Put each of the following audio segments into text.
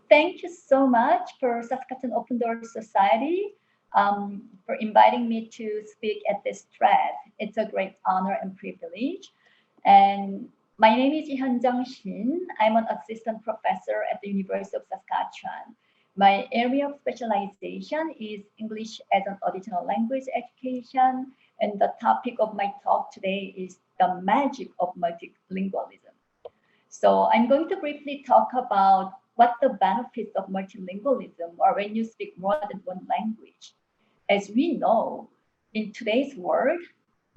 thank you so much for Saskatoon Open Doors Society for inviting me to speak at this thread. It's a great honor and privilege. And my name is Hyunjung Shin. I'm an assistant professor at the University of Saskatchewan. My area of specialization is English as an additional language education. And the topic of my talk today is the magic of multilingualism. So I'm going to briefly talk about what the benefits of multilingualism are when you speak more than one language. As we know, in today's world,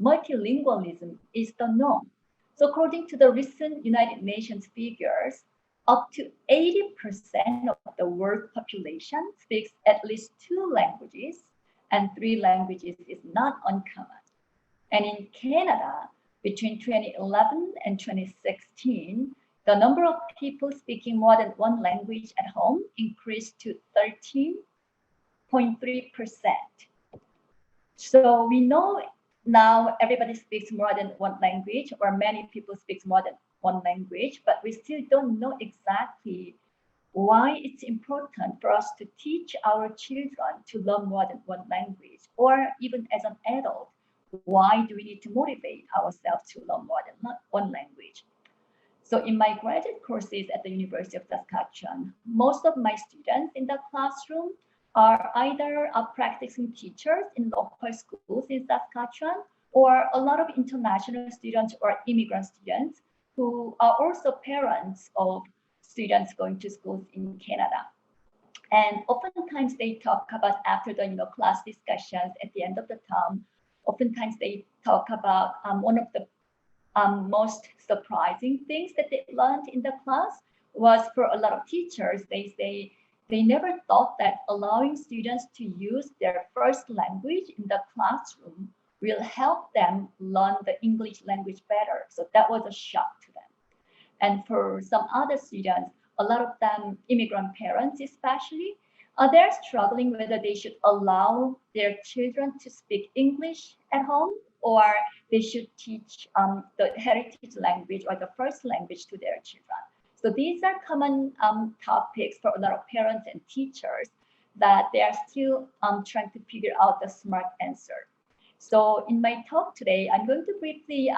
multilingualism is the norm. So according to the recent United Nations figures, up to 80% of the world population speaks at least two languages, and three languages is not uncommon. And in Canada, between 2011 and 2016, the number of people speaking more than one language at home increased to 13.3%. So we know now everybody speaks more than one language, or many people speak more than one language, but we still don't know exactly why it's important for us to teach our children to learn more than one language, or even as an adult, why do we need to motivate ourselves to learn more than one language? So in my graduate courses at the University of Saskatchewan, most of my students in the classroom are either practicing teachers in local schools in Saskatchewan, or a lot of international students or immigrant students who are also parents of students going to schools in Canada. And oftentimes they talk about, after the class discussions at the end of the term, oftentimes they talk about one of the most surprising things that they learned in the class was, for a lot of teachers, they say they never thought that allowing students to use their first language in the classroom will help them learn the English language better. So that was a shock to them. And for some other students, a lot of them, immigrant parents especially, they're struggling whether they should allow their children to speak English at home, or they should teach the heritage language or the first language to their children. So these are common topics for a lot of parents and teachers that they are still trying to figure out the smart answer. So in my talk today, I'm going to briefly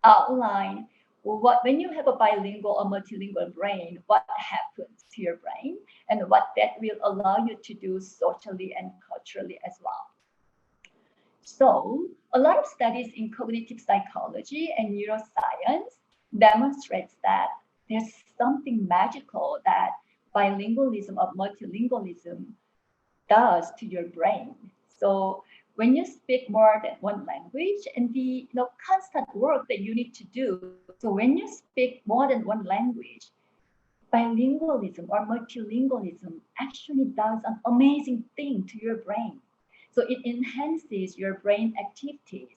outline when you have a bilingual or multilingual brain, what happens to your brain, and what that will allow you to do socially and culturally as well. So a lot of studies in cognitive psychology and neuroscience demonstrates that there's something magical that bilingualism or multilingualism does to your brain. So when you speak more than one language, and the constant work that you need to do, so when you speak more than one language, bilingualism or multilingualism actually does an amazing thing to your brain. So it enhances your brain activities.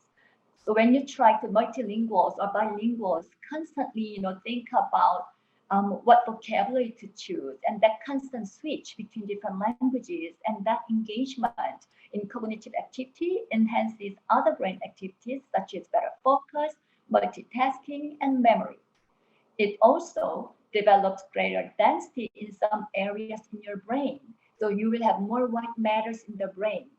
So when you try to multilinguals or bilinguals constantly, think about what vocabulary to choose, and that constant switch between different languages, and that engagement in cognitive activity enhances other brain activities such as better focus, multitasking, and memory. It also develops greater density in some areas in your brain. So you will have more white matters in the brain.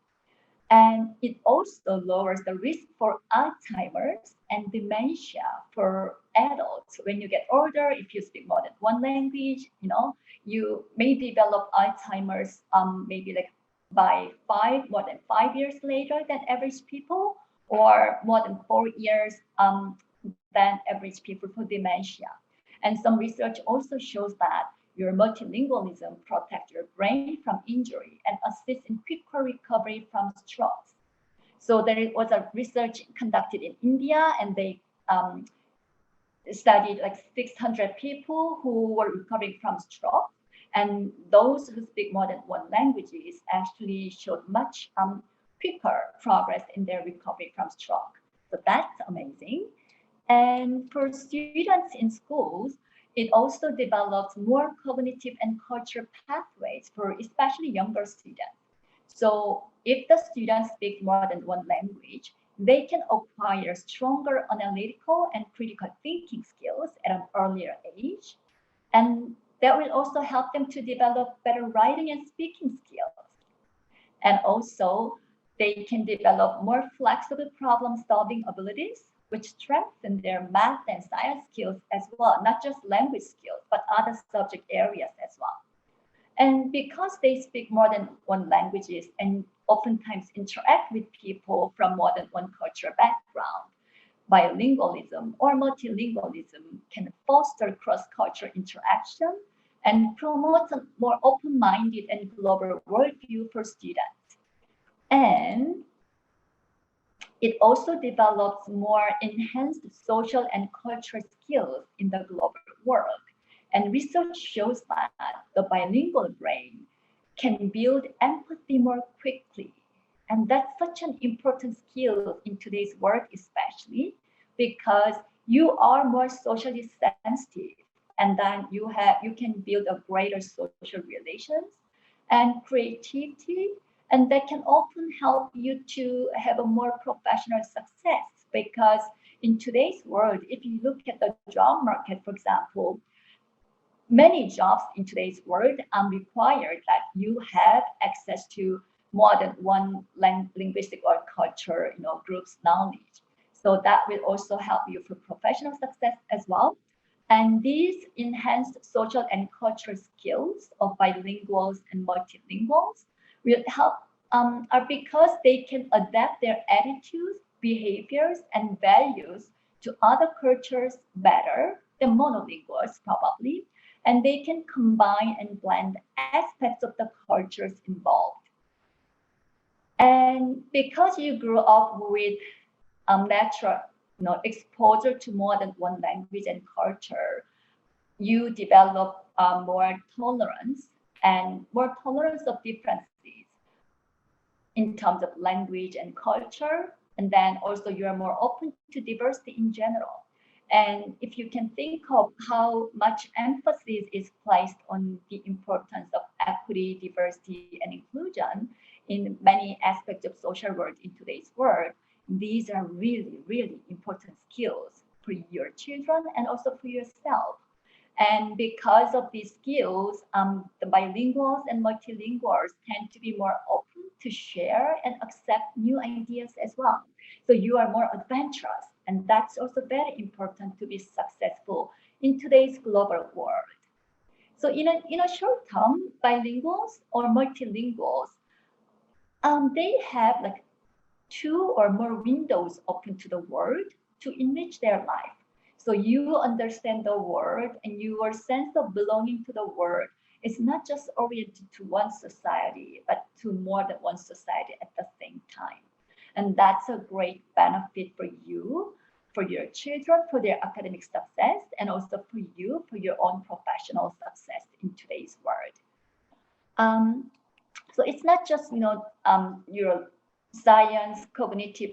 And it also lowers the risk for Alzheimer's and dementia for adults. When you get older, if you speak more than one language, you may develop Alzheimer's maybe like by more than 5 years later than average people, or more than 4 years than average people for dementia. And some research also shows that your multilingualism protects your brain from injury and assists in quicker recovery from strokes. So there was a research conducted in India, and they studied like 600 people who were recovering from stroke. And those who speak more than one languages actually showed much quicker progress in their recovery from stroke. So that's amazing. And for students in schools, it also develops more cognitive and cultural pathways for especially younger students. So if the students speak more than one language, they can acquire stronger analytical and critical thinking skills at an earlier age. And that will also help them to develop better writing and speaking skills. And also, they can develop more flexible problem-solving abilities, which strengthen their math and science skills as well, not just language skills, but other subject areas as well. And because they speak more than one languages and oftentimes interact with people from more than one cultural background, bilingualism or multilingualism can foster cross-cultural interaction and promote a more open-minded and global worldview for students. And it also develops more enhanced social and cultural skills in the global world. And research shows that the bilingual brain can build empathy more quickly. And that's such an important skill in today's world, especially because you are more socially sensitive. And then you can build a greater social relations and creativity. And that can often help you to have a more professional success because in today's world, if you look at the job market, for example, many jobs in today's world require that you have access to more than one linguistic or culture, group's knowledge. So that will also help you for professional success as well. And these enhanced social and cultural skills of bilinguals and multilinguals will help are because they can adapt their attitudes, behaviors, and values to other cultures better than monolinguals probably, and they can combine and blend aspects of the cultures involved. And because you grew up with natural exposure to more than one language and culture, you develop more tolerance of differences in terms of language and culture. And then also you are more open to diversity in general. And if you can think of how much emphasis is placed on the importance of equity, diversity, and inclusion in many aspects of social world in today's world, these are really, really important skills for your children and also for yourself. And because of these skills, the bilinguals and multilinguals tend to be more open to share and accept new ideas as well. So you are more adventurous, and that's also very important to be successful in today's global world. So in a short term, bilinguals or multilinguals, they have like 2 or more windows open to the world to enrich their life. So you understand the world and your sense of belonging to the world is not just oriented to one society, but to more than one society at the same time. And that's a great benefit for you, for your children, for their academic success, and also for you, for your own professional success in today's world. So it's not just, your science, cognitive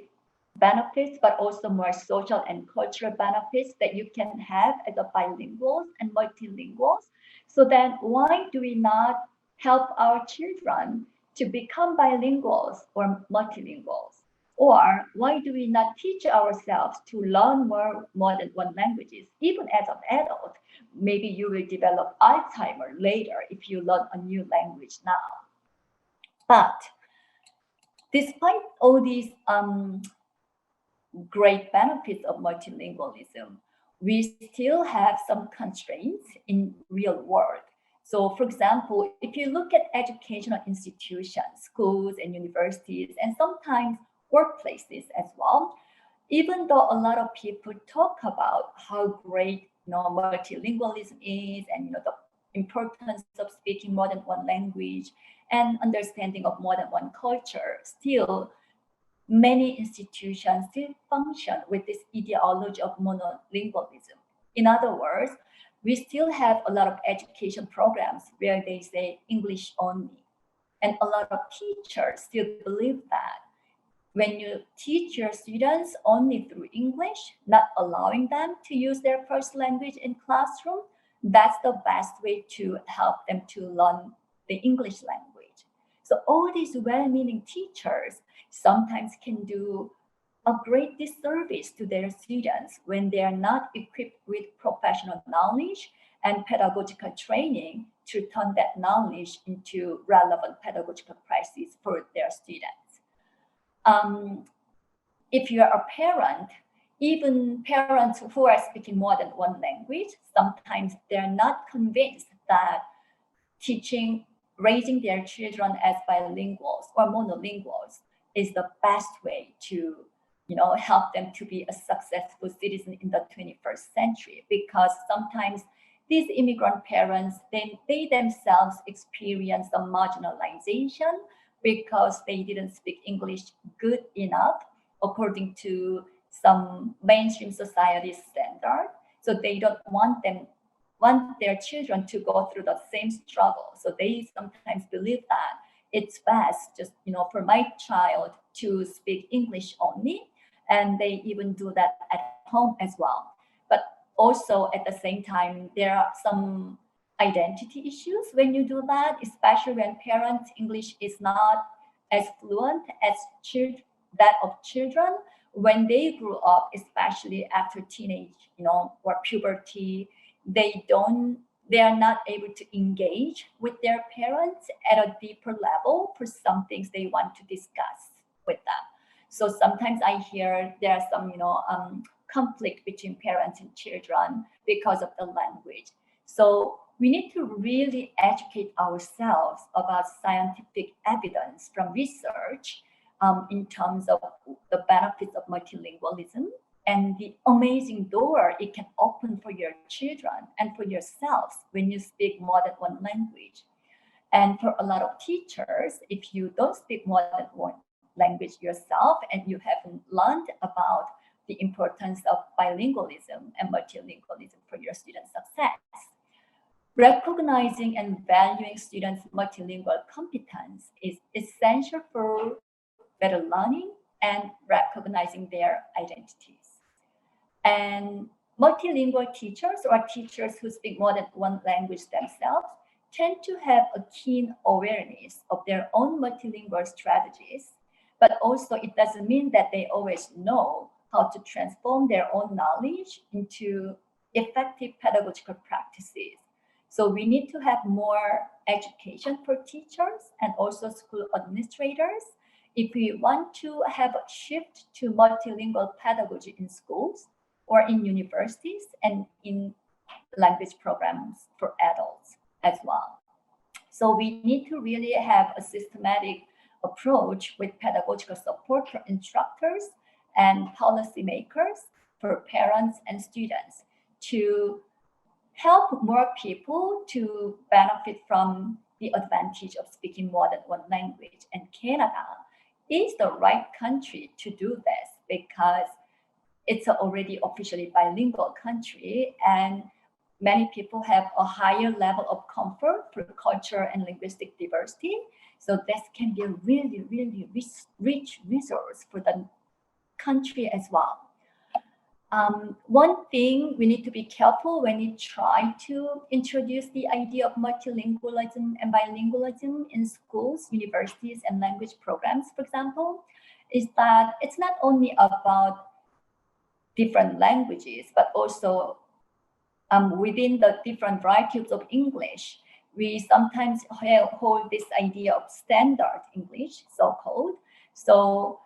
benefits, but also more social and cultural benefits that you can have as a bilinguals and multilinguals. So then why do we not help our children to become bilinguals or multilinguals? Or why do we not teach ourselves to learn more than one languages, even as an adult? Maybe you will develop Alzheimer later if you learn a new language now. But despite all these great benefits of multilingualism, we still have some constraints in real world. So for example, if you look at educational institutions, schools and universities, and sometimes workplaces as well, even though a lot of people talk about how great multilingualism is and the importance of speaking more than one language and understanding of more than one culture, still many institutions still function with this ideology of monolingualism. In other words, we still have a lot of education programs where they say English only. And a lot of teachers still believe that when you teach your students only through English, not allowing them to use their first language in classroom, that's the best way to help them to learn the English language. So all these well-meaning teachers sometimes can do a great disservice to their students when they are not equipped with professional knowledge and pedagogical training to turn that knowledge into relevant pedagogical practice for their students. If you are a parent, even parents who are speaking more than one language, sometimes they're not convinced that raising their children as bilinguals or monolinguals is the best way to, help them to be a successful citizen in the 21st century. Because sometimes these immigrant parents, they themselves experience the marginalization because they didn't speak English good enough according to some mainstream society standard. So they don't want their children to go through the same struggle. So they sometimes believe that it's best just, for my child to speak English only. And they even do that at home as well. But also at the same time, there are some identity issues when you do that, especially when parents' English is not as fluent as that of children. When they grew up, especially after teenage, or puberty, they are not able to engage with their parents at a deeper level for some things they want to discuss with them. So sometimes I hear there are some, conflict between parents and children because of the language. So we need to really educate ourselves about scientific evidence from research in terms of the benefits of multilingualism and the amazing door it can open for your children and for yourselves when you speak more than one language. And for a lot of teachers, if you don't speak more than one language yourself and you haven't learned about the importance of bilingualism and multilingualism for your student success, recognizing and valuing students' multilingual competence is essential for better learning and recognizing their identities. And multilingual teachers or teachers who speak more than one language themselves tend to have a keen awareness of their own multilingual strategies, but also it doesn't mean that they always know how to transform their own knowledge into effective pedagogical practices. So we need to have more education for teachers and also school administrators if we want to have a shift to multilingual pedagogy in schools or in universities and in language programs for adults as well. So we need to really have a systematic approach with pedagogical support for instructors and policymakers, for parents and students to help more people to benefit from the advantage of speaking more than one language. And Canada is the right country to do this because it's an already officially bilingual country and many people have a higher level of comfort for culture and linguistic diversity. So this can be a really, really rich resource for the country as well. One thing we need to be careful when we try to introduce the idea of multilingualism and bilingualism in schools, universities, and language programs, for example, is that it's not only about different languages, but also within the different varieties of English, we sometimes hold this idea of standard English, so-called. So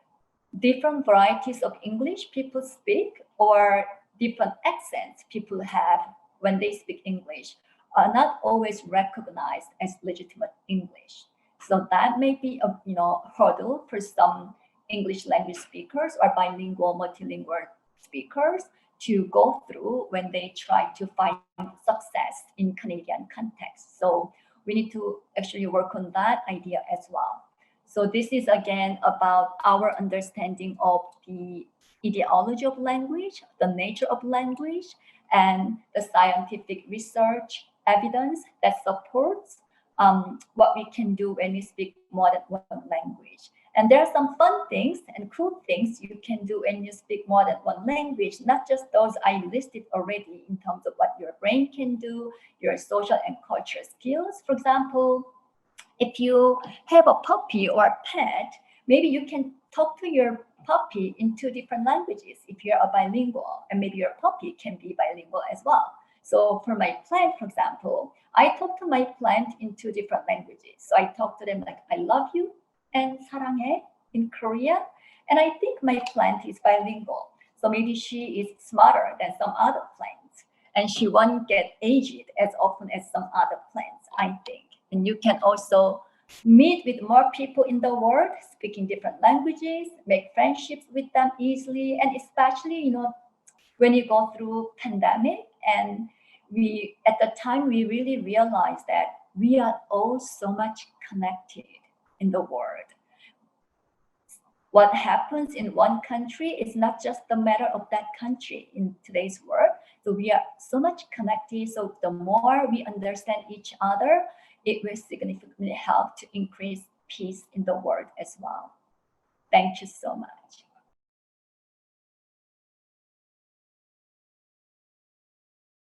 different varieties of English people speak or different accents people have when they speak English are not always recognized as legitimate English. So that may be a hurdle for some English language speakers or bilingual, multilingual speakers to go through when they try to find success in Canadian context. So we need to actually work on that idea as well. So this is again about our understanding of the ideology of language, the nature of language, and the scientific research evidence that supports what we can do when we speak more than one language. And there are some fun things and cool things you can do when you speak more than one language, not just those I listed already in terms of what your brain can do, your social and cultural skills. For example, if you have a puppy or a pet, maybe you can talk to your puppy in two different languages if you're a bilingual, and maybe your puppy can be bilingual as well. So for my plant, for example, I talk to my plant in two different languages. So I talk to them like I love you and 사랑해 in Korean. And I think my plant is bilingual. So maybe she is smarter than some other plants. And she won't get aged as often as some other plants, I think. And you can also meet with more people in the world, speaking different languages, make friendships with them easily. And especially, when you go through pandemic, and we at the time we really realized that we are all so much connected in the world. What happens in one country is not just the matter of that country in today's world. So we are so much connected. So the more we understand each other, it will significantly help to increase peace in the world as well. Thank you so much.